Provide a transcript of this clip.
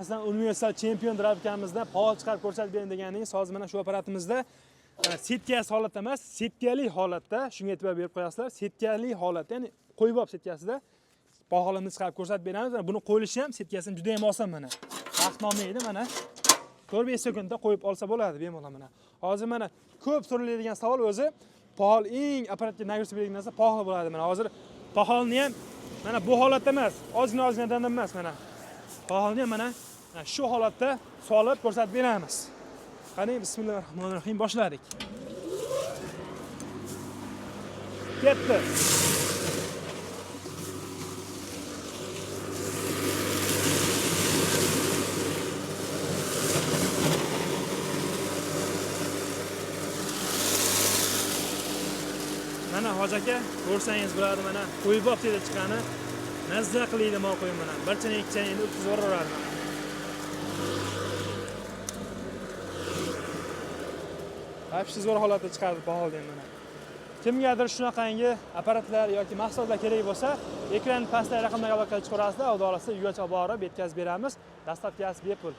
Masalan, universal chempion drabkamizda faol chiqarib ko'rsatib bering deganingiz, hozir mana shu apparatimizda setkasi holatda emas, setkali holatda, shunga e'tibor berib qo'yasizlar. Setkali holatda, ya'ni qo'yib olib setkasida baholarni chiqarib ko'rsatib beramiz. Buni qo'yilishi ham setkasini juda ham oson mana. Vaqt olmaydi mana. 4-5 sekundda qo'yib olsa bo'ladi bemalol mana. Hozir mana ko'p so'raladigan savol o'zi pahol eng apparatga nagruza beradigan narsa pahol bo'ladi mana. Hozir paholni ham mana bu holatda emas, ozgina emas mana. Paholni ham mana shu holatda solib ko'rsatib beramiz. Qani bismillahirrohmanirrohim boshladik. Ketdi. Mana Hoji aka ko'rsangiz bo'ladi mana qo'yib olib dedi chiqqani. Mazza qiladi mol qo'yib mana. Bir chana ikki chana endi o'tkazib yuboradi mana. Hafta zo'r holatda chiqardi baholdan mana. Kimgadir shunaqangi apparatlar yoki mahsulotlar kerak bo'lsa, ekran pastdagi raqamlarga aloqa qilib chiqarasizlar, xudo xolasa uygacha olib borib yetkazib beramiz. Dastavkasi bepul.